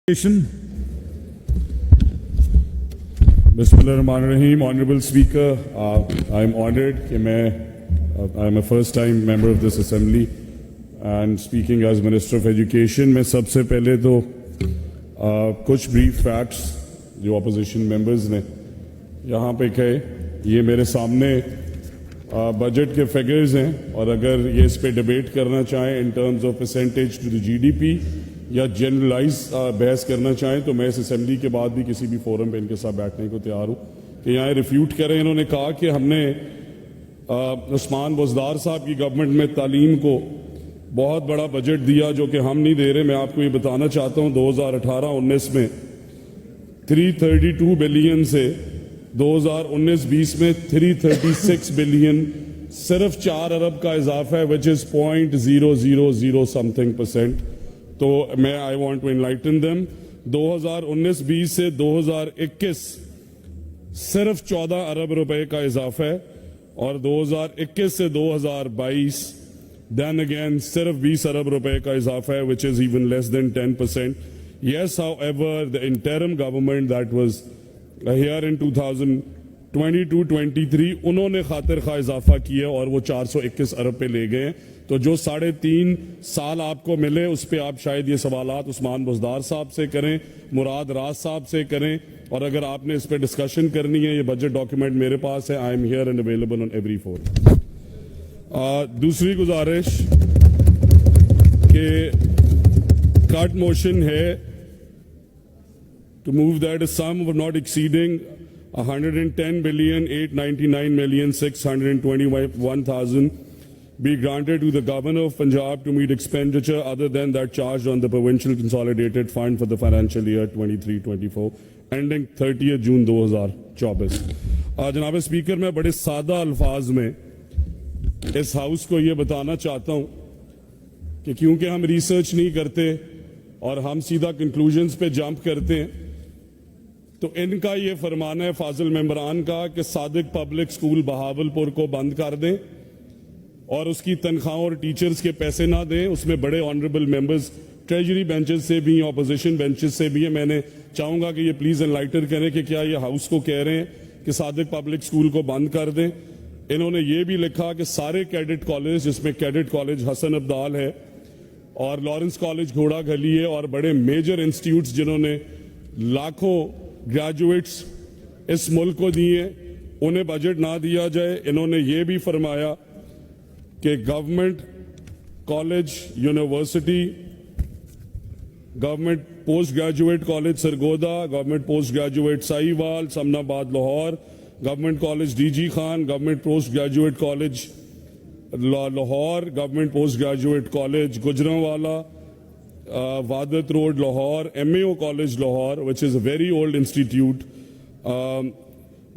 Bismillahirrahmanirrahim. Honorable Speaker, I am honored that I am a first time member of this assembly and speaking as Minister of Education. मैं सबसे पहले तो कुछ brief facts जो opposition members ने यहाँ पे कहे, ये मेरे सामने बजट के figures हैं और अगर ये इस पे debate करना चाहें in terms of percentage to the GDP या जनरलाइज बहस करना चाहें तो मैं इस असेंबली के बाद भी किसी भी फोरम पे इनके साथ बैठने को तैयार हूं कि यहाँ रिफ्यूट करें। इन्होंने कहा कि हमने उस्मान बुज़दार साहब की गवर्नमेंट में तालीम को बहुत बड़ा बजट दिया जो कि हम नहीं दे रहे। मैं आपको ये बताना चाहता हूँ 2018-19 में 332 बिलियन से 2019-20 में 336 बिलियन, सिर्फ 4 अरब का इजाफा है, विच इज 0.000 समथिंग परसेंट। तो मैं I want to enlighten them. 2019-20 से 2021 सिर्फ 14 अरब रुपए का इजाफा है और 2021 से 2022 देन अगेन सिर्फ 20 अरब रुपए का इजाफा है, which is even less than 10%। Yes, however, the interim government that was here in 2022-23 उन्होंने खातिर खा इजाफा किया और वो 421 अरब पे ले गए। तो जो 3.5 साल आपको मिले उस पे आप शायद ये सवालात उस्मान बुज़दार साहब से करें, मुराद राज साहब से करें, और अगर आपने इस पे डिस्कशन करनी है, ये बजट डॉक्यूमेंट मेरे पास है, I am here and available on every forum. दूसरी गुजारिश कि कट मोशन है to move that a sum of not exceeding 110,899,621,000 be granted to the Governor of Punjab to meet expenditure other than that charged on the Provincial Consolidated Fund for the financial year 23-24 ending 30th June 2024। जनाब speaker, मैं बड़े सादा अल्फाज में इस house को ये बताना चाहता हूँ कि क्योंकि हम रिसर्च नहीं करते और हम सीधा कंक्लूजन्स पे जंप करते हैं, तो इनका ये फरमान है फाजिल मेंबरान का कि सादिक पब्लिक स्कूल बहावलपुर को बंद कर दें और उसकी तनख्वाहों और टीचर्स के पैसे ना दें। उसमें बड़े ऑनरेबल मेंबर्स ट्रेजरी बेंचेस से भी, ऑपोजिशन बेंचेस से भी है। मैंने चाहूंगा कि ये प्लीज एनलाइटन करें कि क्या ये हाउस को कह रहे हैं कि सादिक पब्लिक स्कूल को बंद कर दें। इन्होंने ये भी लिखा कि सारे कैडेट कॉलेज, जिसमें कैडेट कॉलेज हसन अब्दाल है और लॉरेंस कॉलेज घोड़ा गली है और बड़े मेजर इंस्टीट्यूट्स जिन्होंने लाखों ग्रेजुएट्स इस मुल्क को दिए, उन्हें बजट ना दिया जाए। इन्होंने ये भी फरमाया कि government college university, government post graduate college Sargodha, government post graduate Sahiwal Samanabad Lahore, government college DG Khan, government post graduate college Lahore, government post graduate college Gujranwala, Wahdat road Lahore, MAO college Lahore which is a very old institute,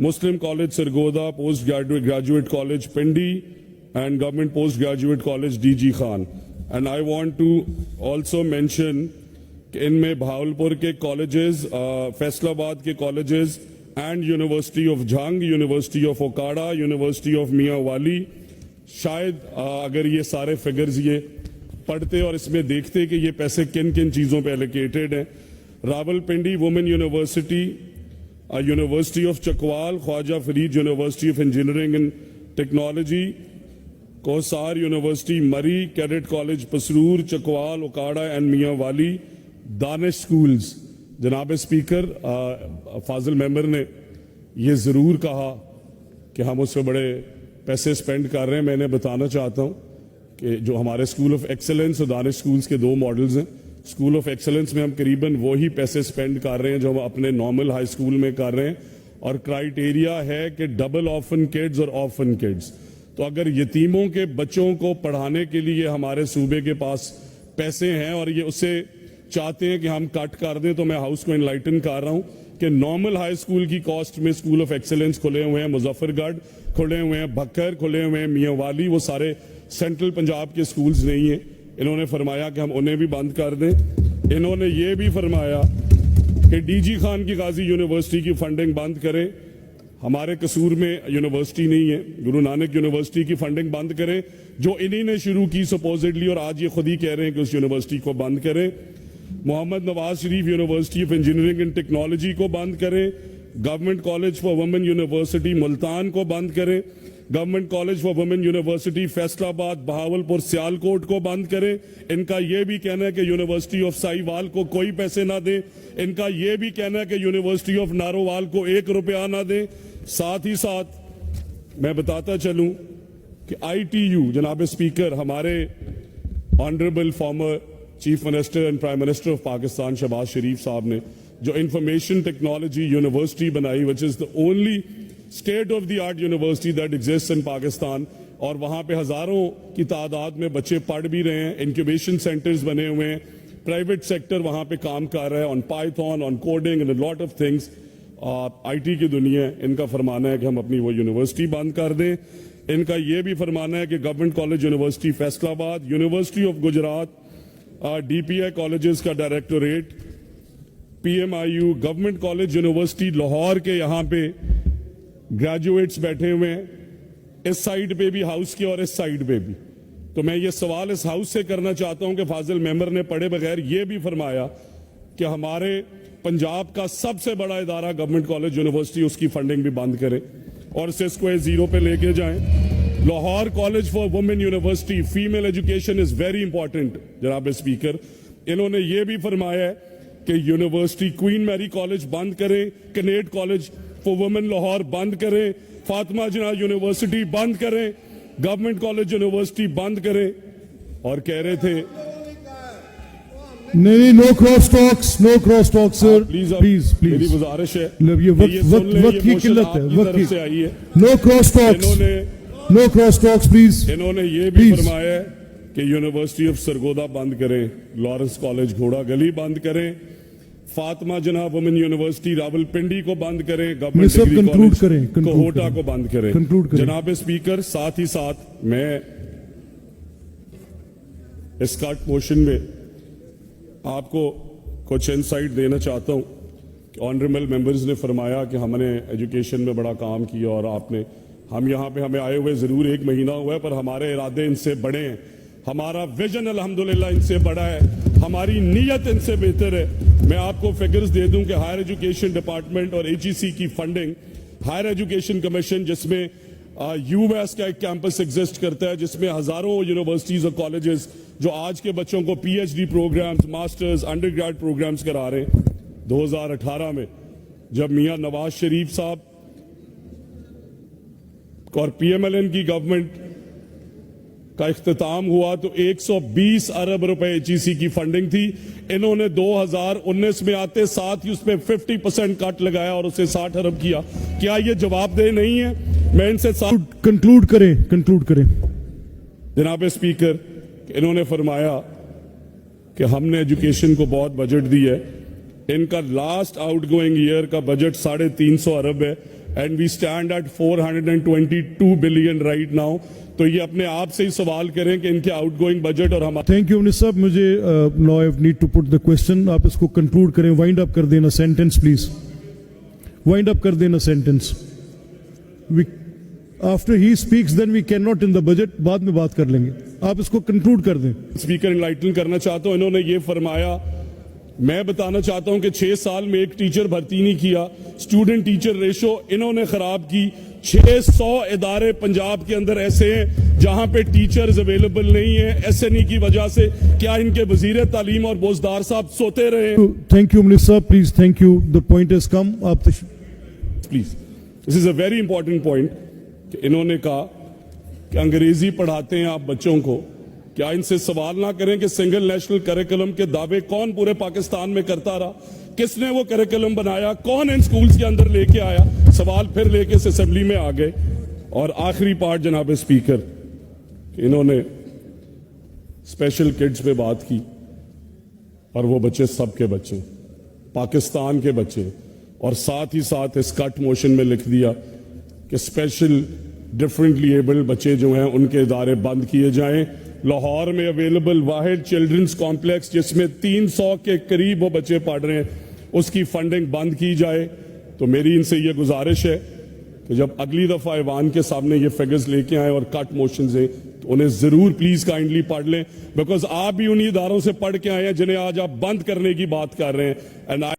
Muslim college Sargodha, post graduate college Pindi and government postgraduate college DG Khan। and I want to also mention कि इनमें भावलपुर के colleges, Faisalabad के colleges and university of Jhang, university of Okara, university of Mianwali, शायद अगर ये सारे figures ये पढ़ते और इसमें देखते कि ये पैसे किन किन चीज़ों पे एलोकेटेड हैं। Rawalpindi women university, university of Chakwal, Khwaja Farid university of engineering and technology, Kohsar university Murree, cadet college Pasrur, Chakwal, Okara and Mianwali, Danish schools. जनाब स्पीकर, फाजिल मेंबर ने ये ज़रूर कहा कि हम उस पर बड़े पैसे स्पेंड कर रहे हैं। मैंने बताना चाहता हूँ कि जो हमारे स्कूल ऑफ एक्सेलेंस और दानिश स्कूल्स के 2 मॉडल्स हैं। स्कूल ऑफ एक्सेलेंस में हम करीबन वही पैसे स्पेंड कर रहे हैं जो हम अपने नॉर्मल हाई स्कूल में कर रहे हैं, और क्राइटेरिया है कि डबल ऑर्फन किड्स और ऑर्फन किड्स। तो अगर यतीमों के बच्चों को पढ़ाने के लिए हमारे सूबे के पास पैसे हैं और ये उसे चाहते हैं कि हम कट कर दें, तो मैं हाउस को एनलाइटन कर रहा हूं कि नॉर्मल हाई स्कूल की कॉस्ट में स्कूल ऑफ एक्सेलेंस खुले हुए हैं मुजफ्फरगढ़, खुले हुए हैं भक्कर, खुले हुए हैं मियां वाली, वो सारे सेंट्रल पंजाब के स्कूल्स नहीं हैं। इन्होंने फरमाया कि हम उन्हें भी बंद कर दें। इन्होंने ये भी फरमाया कि DG खान की गाजी यूनिवर्सिटी की फंडिंग बंद करें। हमारे कसूर में यूनिवर्सिटी नहीं है, गुरु नानक यूनिवर्सिटी की फंडिंग बंद करें जो इन्हीं ने शुरू की सपोजिटली, और आज ये खुद ही कह रहे हैं कि उस यूनिवर्सिटी को बंद करें। Mohammad Nawaz Sharif university of engineering and technology को बंद करें, government college for women university Multan को बंद करें, government college for women university Faisalabad, Bahawalpur, Sialkot को बंद करें। इनका यह भी कहना है कि यूनिवर्सिटी ऑफ साहिवाल को कोई पैसे ना दें। इनका यह भी कहना है कि यूनिवर्सिटी ऑफ नारोवाल को 1 रुपया ना दें। साथ ही साथ मैं बताता चलूं कि ITU, जनाब स्पीकर, हमारे honourable former chief minister and prime minister of Pakistan Shahbaz Sharif साहब ने जो इंफॉर्मेशन टेक्नोलॉजी यूनिवर्सिटी बनाई, which is the only state of the art university that exist in Pakistan, और वहां पे हजारों की तादाद में बच्चे पढ़ भी रहे हैं, इंक्यूबेशन सेंटर्स बने हुए हैं, प्राइवेट सेक्टर वहां पे काम कर रहा है on Python, on coding and lot of things. IT की दुनिया, इनका फरमाना है कि हम अपनी वो यूनिवर्सिटी बंद कर दें। इनका यह भी फरमाना है कि government college university Faisalabad, university of Gujrat, DPI colleges का directorate, PMIU, government college university Lahore के यहाँ पे ग्रेजुएट्स बैठे हुए हैं, इस साइड पे भी हाउस के और इस साइड पे भी। तो मैं ये सवाल इस हाउस से करना चाहता हूं कि फाजिल मेंबर ने पढ़े बगैर ये भी फरमाया कि हमारे पंजाब का सबसे बड़ा इदारा गवर्नमेंट कॉलेज यूनिवर्सिटी, उसकी फंडिंग भी बंद करें और सिस्को जीरो पे लेके जाएं। Lahore college for women university, female education is very important जनाब स्पीकर। इन्होंने ये भी फरमाया है कि यूनिवर्सिटी क्वीन मैरी कॉलेज बंद करें, Kinnaird college for women Lahore बंद करें, फातिमा जिन्ना यूनिवर्सिटी बंद करें, गवर्नमेंट कॉलेज यूनिवर्सिटी बंद करें। और कह रहे थे नहीं, no cross talks, no cross talk sir, please please please, मेरी गुजारिश है, ये वक्त की किल्लत है, वक्त से आई है। No cross talks, no cross talks please. इन्होंने ये भी फरमाया है कि यूनिवर्सिटी ऑफ सरगोदा बंद करें, लॉरेंस कॉलेज घोड़ा गली बंद करें, फातिमा जिन्ना वुमेन यूनिवर्सिटी रावलपिंडी को बंद करें, गवर्नमेंट डिग्री कॉलेज कोहोटा को बंद करें। जनाब स्पीकर, साथ ही साथ मैं इस कट मोशन में आपको कुछ इनसाइट देना चाहता हूं कि ऑनरेबल मेंबर्स ने फरमाया कि हमने एजुकेशन में बड़ा काम किया और आपने, हम यहाँ पे हमें आए हुए जरूर 1 महीना हुआ है, पर हमारे इरादे इनसे बड़े हैं, हमारा विजन अल्हम्दुलिल्लाह इनसे बड़ा है, हमारी नीयत इनसे बेहतर है। मैं आपको फिगर्स दे दूं कि हायर एजुकेशन डिपार्टमेंट और HEC की फंडिंग, हायर एजुकेशन कमीशन जिसमें UMass का एक कैंपस एग्जिस्ट करता है, जिसमें हजारों यूनिवर्सिटीज और कॉलेजेस जो आज के बच्चों को PhD programmes, masters, undergrad programmes करा रहे हैं। 2018 में जब मियां नवाज शरीफ साहब और PMLN की गवर्नमेंट का इख्तिताम हुआ तो 120 अरब रुपए HEC की फंडिंग थी। इन्होंने 2019 में आते साथ ही उसमें 50% कट लगाया और उसे 60 अरब किया। क्या ये जवाबदेह नहीं है? मैं इनसे कंक्लूड करें जनाब स्पीकर। इन्होंने फरमाया कि हमने एजुकेशन को बहुत बजट दी है, इनका लास्ट आउटगोइंग ईयर का बजट 350 अरब है, and we stand at 422 billion right now. तो ये अपने आप से ही सवाल करें कि इनके आउटगोइंग बजट और हमारे। थैंक यू मिनिस्टर साहब, मुझे now I need to put the question, आप इसको कंक्लूड करें, वाइंड अप कर देना सेंटेंस प्लीज, वाइंड अप कर देना sentence. After he speaks then we can not in the budget, बाद में बात कर लेंगे, आप इसको कंक्लूड कर दें। स्पीकर इनलाइटन करना चाहता हूं, इन्होंने ये फरमाया, मैं बताना चाहता हूं कि 6 साल में एक टीचर भर्ती नहीं किया, स्टूडेंट टीचर रेशो इन्होंने खराब की। 600 इदारे पंजाब के अंदर ऐसे हैं जहां पे टीचर्स अवेलेबल नहीं है SNE की वजह से। क्या इनके वजीर तालीम और बोजदार साहब सोते रहे? थैंक यू मिनिस्टर साहब, please, thank you, the point has come. आप please, this is a very important point कि इन्होंने कहा कि अंग्रेजी पढ़ाते हैं आप बच्चों को, क्या इनसे सवाल ना करें कि सिंगल नेशनल करिकुलम के दावे कौन पूरे पाकिस्तान में करता रहा? किसने वो करिकुलम बनाया? कौन इन स्कूल्स के अंदर लेके आया? सवाल फिर लेके इस असेंबली में आ गए। और आखिरी पार्ट जनाब स्पीकर, इन्होंने स्पेशल किड्स पे बात की, और वो बच्चे सबके बच्चे, पाकिस्तान के बच्चे, और साथ ही साथ इस कट मोशन में लिख दिया कि स्पेशल डिफरेंटली एबल्ड बच्चे जो हैं उनके इदारे बंद किए जाएं। लाहौर में अवेलेबल वाहिद चिल्ड्रंस कॉम्प्लेक्स जिसमें 300 के करीब वो बच्चे पढ़ रहे हैं, उसकी फंडिंग बंद की जाए। तो मेरी इनसे ये गुजारिश है कि जब अगली दफा ऐवान के सामने ये फिगर्स लेके आए और कट मोशन से, तो انہیں ضرور پلیز کائنڈلی پڑھ لیں، بیکاز آپ بھی انہی اداروں سے پڑھ کے آئے ہیں جنہیں آج آپ بند کرنے کی بات کر رہے ہیں. اینڈ